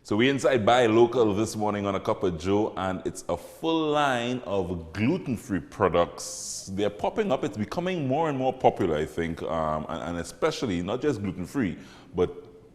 So we're inside Buy Local this morning on A Cup of Joe, and it's a full line of gluten-free products. They're popping up. It's becoming more and more popular, I think, and especially not just gluten-free, but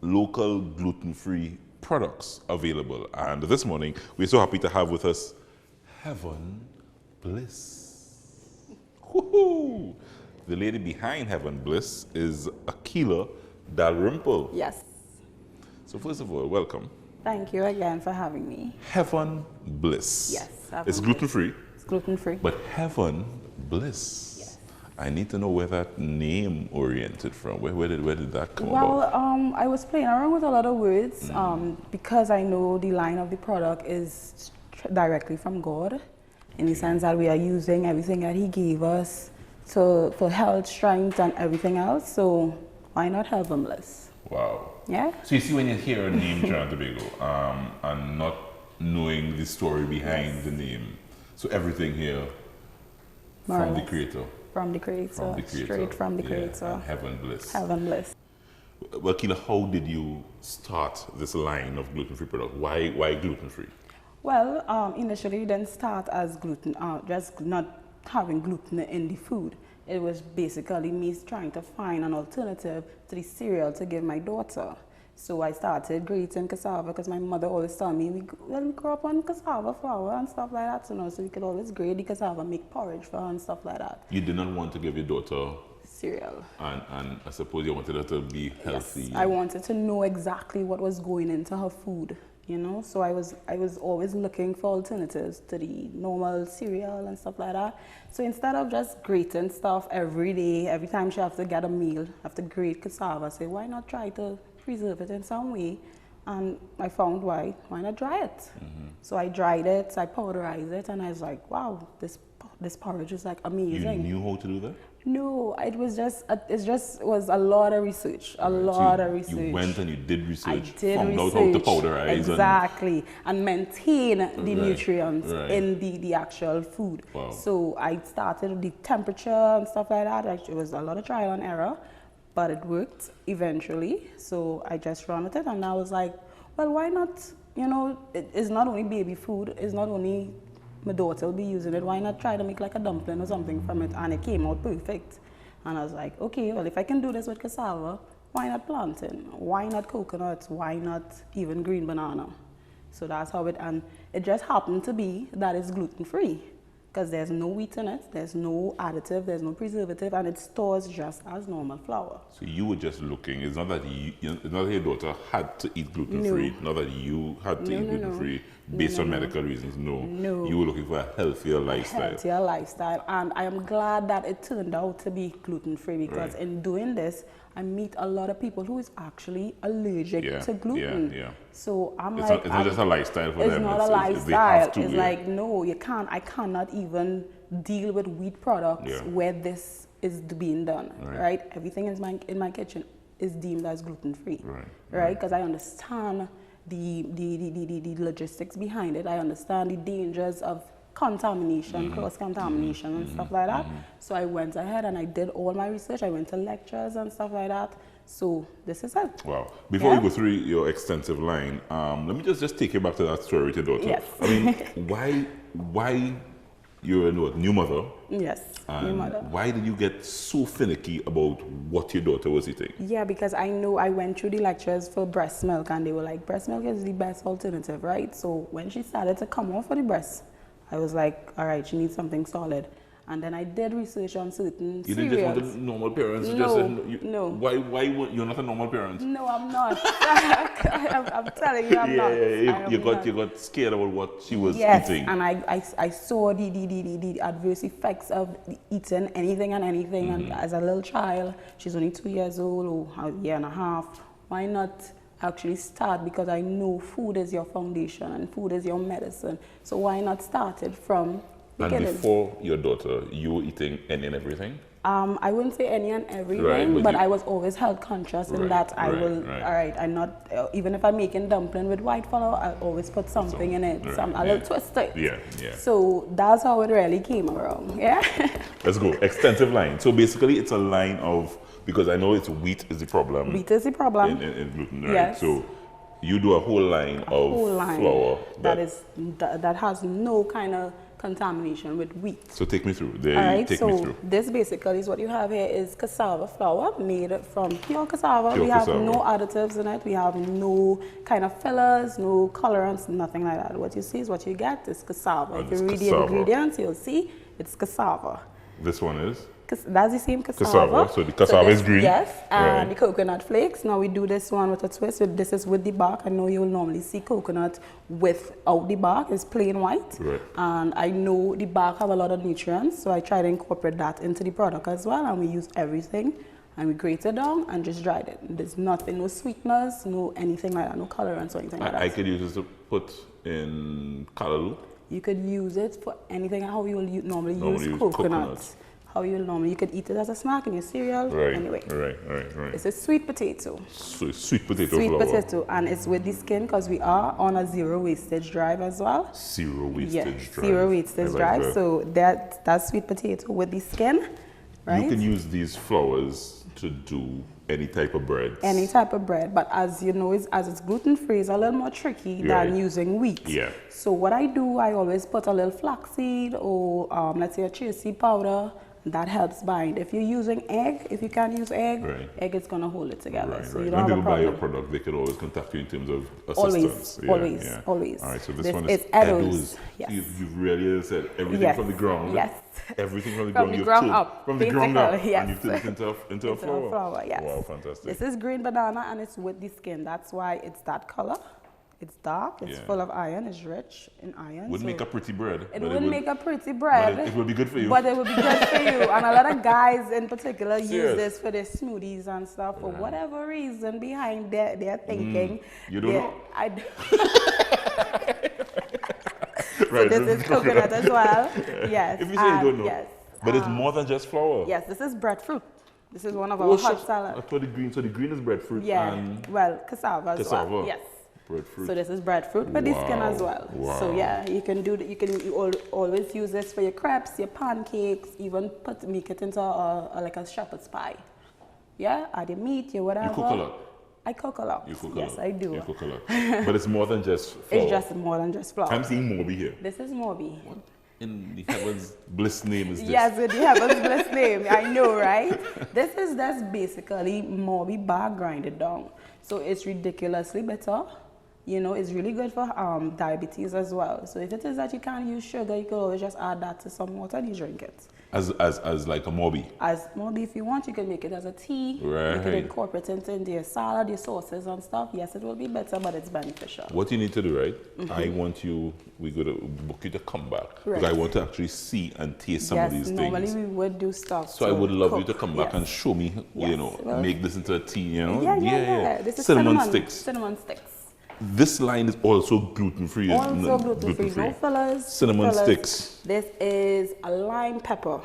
local gluten-free products available. And this morning, we're so happy to have with us Heaven Bliss. Woohoo! The lady behind Heaven Bliss is Akelia Dalrymple. Yes. So first of all, welcome. Thank you again for having me. Heaven Bliss. Yes. It's gluten-free. It's gluten-free. But Heaven Bliss. Yes. I need to know where that name oriented from. Where did that come Well, about? I was playing around with a lot of words because I know the line of the product is directly from God, in the sense that we are using everything that He gave us for health, strength, and everything else. So why not Heaven Bliss? Wow. Yeah. So you see, when you hear a name Trinidad Tobago and not knowing the story behind the name, so everything here from the Creator. From the Creator. Straight from the Creator. And Heaven Bliss. Heaven Bliss. Well, Akelia, how did you start this line of gluten-free products? Why gluten-free? Well, initially it didn't start as gluten, just not having gluten in the food. It was basically me trying to find an alternative to the cereal to give my daughter. So I started grating cassava because my mother always told me, we grew up on cassava flour and stuff like that, so we could always grate the cassava, make porridge for her and stuff like that. You did not want to give your daughter cereal. And I suppose you wanted her to be healthy. Yes, I wanted to know exactly what was going into her food, you know? So I was always looking for alternatives to the normal cereal and stuff like that. So instead of just grating stuff every day, every time she has to get a meal, have to grate cassava, I say, why not try to preserve it in some way? And I found why not dry it? So I dried it, I powderized it, and I was like, wow, this porridge is like amazing. You knew how to do that? No, it was was a lot of research, a lot of research. You went and you did research, found out how to powderize. Exactly, and maintain the nutrients right. in the actual food. Wow. So I started with the temperature and stuff like that. It was a lot of trial and error, but it worked eventually. So I just ran with it, and I was like, well, why not? You know, it's not only baby food, it's not only my daughter will be using it, why not try to make like a dumpling or something from it? And it came out perfect. And I was like, okay, well, if I can do this with cassava, why not plantain? Why not coconuts? Why not even green banana? So that's how and it just happened to be that it's gluten-free, because there's no wheat in it, there's no additive, there's no preservative, and it stores just as normal flour. So you were just looking, it's not that it's not that your daughter had to eat gluten-free, not that you had to eat gluten-free based on medical reasons, no. You were looking for a healthier lifestyle. Healthier lifestyle, and I am glad that it turned out to be gluten-free, because in doing this, I meet a lot of people who is actually allergic to gluten. So it's not just a lifestyle for them. It's not a lifestyle. It's like, no, you can't. I cannot even deal with wheat products where this is being done. Right? Everything in my kitchen is deemed as gluten-free. Right? Because I understand the logistics behind it. I understand the dangers of contamination, cross-contamination and stuff like that. So I went ahead and I did all my research. I went to lectures and stuff like that. So this is it. Wow. Before we go through your extensive line, let me just take you back to that story with your daughter. Yes. I mean, why you're a new mother? Yes, new mother. Why did you get so finicky about what your daughter was eating? Yeah, because I know I went through the lectures for breast milk, and they were like, breast milk is the best alternative, right? So when she started to come off for the breast, I was like, all right, she needs something solid. And then I did research on certain cereals. You didn't just want a normal parents? No. Why you're not a normal parent? No, I'm not. I'm telling you, I'm not. You got scared about what she was Yes, eating. and I saw the adverse effects of eating anything and anything. And as a little child, she's only 2 years old or a year and a half. Why not actually start? Because I know food is your foundation and food is your medicine. So why not start it from beginning? And before your daughter, you were eating any and everything? I wouldn't say any and everything, but I was always health conscious in that I will, all right, I'm not, even if I'm making dumpling with white flour, I always put something in it, a little twist it. Yeah. So that's how it really came around, Let's go, extensive line. So basically it's a line of, because I know it's wheat is the problem. Wheat is the problem. In gluten, right? Yes. So You do a whole line of flour that has no kind of contamination with wheat. So take me through. All right, Take me through. This basically is what you have here is cassava flour made from pure cassava. Pure we cassava. have no additives in it. We have no kind of fillers, no colorants, nothing like that. What you see is what you get is cassava. And if you read the ingredients, you'll see it's cassava. This one is? That's the same cassava. Cassava. So the cassava is green? Yes, and the coconut flakes. Now we do this one with a twist. This is with the bark. I know you'll normally see coconut without the bark. It's plain white. Right. And I know the bark have a lot of nutrients, so I try to incorporate that into the product as well. And we use everything, and we grate it down and just dried it. There's nothing, no sweeteners, no anything like that, no colorants or anything like that. I could use this to put in callaloo. You could use it for anything, how you will normally use coconut. How you could eat it as a snack in your cereal. Right. Anyway. Right. It's a sweet potato. Sweet potato Sweet flour. potato, and it's with the skin because we are on a zero wastage drive as well. Zero wastage drive. Zero wastage drive. That. So that's sweet potato with the skin, right? You can use these flours to do any type of bread. Any type of bread, but as you know, as it's gluten free, it's a little more tricky than using wheat. Yeah. So what I do, I always put a little flaxseed or let's say a chia seed powder. That helps bind. If you're using egg, if you can't use egg, egg is gonna hold it together. So you don't have a problem. When people buy your product, they could always contact you in terms of assistance. Always. All right, so this one is Edo's. Yes. You've really said everything from the ground. Yes. Everything from the from ground. the ground up. From the ground up. Yes. And you've turned it into a flour. Yes. Wow, fantastic. This is green banana and it's with the skin. That's why it's that color. It's dark, it's full of iron, it's rich in iron. Wouldn't make a pretty bread. It wouldn't make a pretty bread. But it would be good for you. But it would be good for you. And a lot of guys in particular use this for their smoothies and stuff for whatever reason behind their thinking. You don't know? I do. So this is coconut as well. Yes. If you say you don't know. Yes. But it's more than just flour. Yes, this is breadfruit. This is one of our hot salad. So the green is breadfruit. Yeah. And well, cassava as well. Yes. Breadfruit. So this is breadfruit with the skin as well. Wow. So yeah, you can do that. You always use this for your crepes, your pancakes, even make it into like a shepherd's pie. Yeah, add your meat, your whatever. You cook a lot. I cook a lot. You cook a lot. Yes, I do. You cook a lot. But it's more than just flour. It's just more than just flour. I'm seeing Morby here. This is Morby. What in the heavens bliss name is this? Yes, with the heavens bliss name. I know, right? That's basically Morby bar grinded down. So it's ridiculously better. You know, it's really good for diabetes as well. So if it is that you can't use sugar, you can always just add that to some water and you drink it. As like a Morby? As Morby, if you want, you can make it as a tea. Right. You can incorporate it into your salad, your sauces and stuff. Yes, it will be better, but it's beneficial. What you need to do, right? I want you, we're going to book you to come back. Because I want to actually see and taste some of these things. Normally we would do stuff. So I would love you to come back and show me, you know, make this into a tea, you know? Yeah. This is cinnamon sticks. Cinnamon sticks. This line is also gluten-free. Also gluten-free, no fillers. Cinnamon sticks. This is a lime pepper.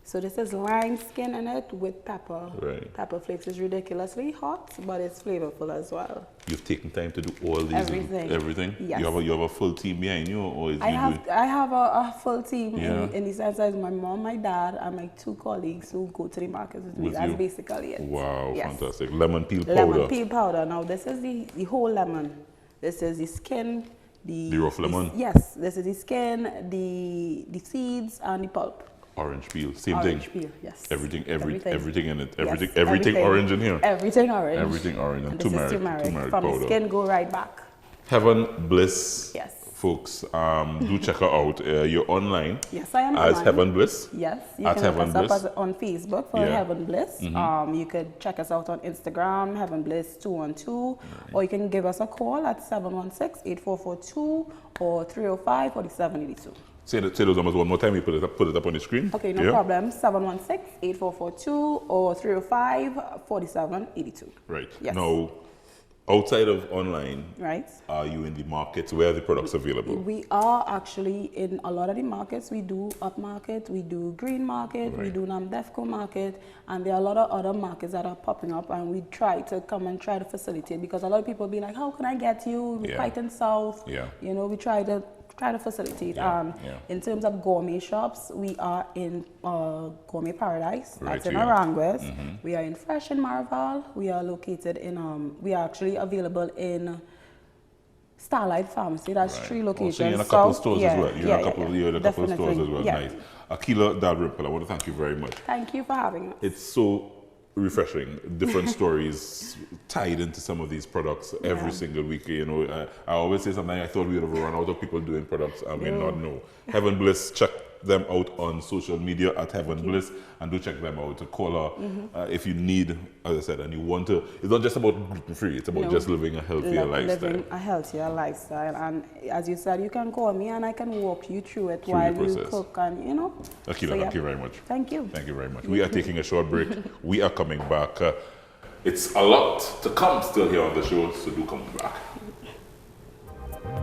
So this is lime skin in it with pepper. Right. Pepper flakes is ridiculously hot, but it's flavorful as well. You've taken time to do all these. Everything. Yes. You have a full team behind you, or is I have a full team in the sense that my mom, my dad, and my 2 colleagues who go to the market with me. That's basically it. Wow, fantastic! Lemon peel powder. Lemon peel powder. Now this is the whole lemon. This is the skin. The rough lemon. Yes, this is the skin, the seeds, and the pulp. Orange peel, same thing. Orange peel, yes. Everything in it. Everything orange in here. Everything orange. Everything orange and turmeric From powder. the skin, go right back. Heaven Bliss. Yes. Folks, do check her out. You're online. Yes, I am as online. Heaven Bliss. Yes, you at can Heaven look Bliss. us up on Facebook for Heaven Bliss. You could check us out on Instagram, Heaven Bliss 212, or you can give us a call at 716-8442 or 305-4782. Say those numbers one more time. You put it up on the screen. Okay, no problem. 716-8442 or 305-4782. Right. Yes. Now, outside of online, right? Are you in the markets? Where are the products available? We are actually in a lot of the markets. We do Up Market, we do Green Market, we do Namdefco Market, and there are a lot of other markets that are popping up, and we try to come and try to facilitate, because a lot of people be like, how can I get you? We're quite in South. Yeah. You know, we try to try to facilitate. Yeah. In terms of gourmet shops, we are in Gourmet Paradise. Right That's in here. Aranguez. We are in Fresh in Marval. We are located in, we are actually available in Starlight Pharmacy. That's 3 locations. So you're in a couple of stores as well. You're in a couple of stores as well. Yeah. Nice. Akelia Dalrymple, I want to thank you very much. Thank you for having us. It's so refreshing. Different stories tied into some of these products every single week. You know, I always say something. I thought we would have run out of people doing products. I may not know. Heaven Bliss, check them out on social media at Heaven Bliss, and do check them out. Call her if you need, as I said, and you want to. It's not just about gluten free. It's about just living a healthier lifestyle. Living a healthier lifestyle, and as you said, you can call me and I can walk you through it while you cook, and you know. Akelia, thank you very much. Thank you. Thank you very much. We are taking a short break. We are coming back. It's a lot to come still here on the show, so do come back.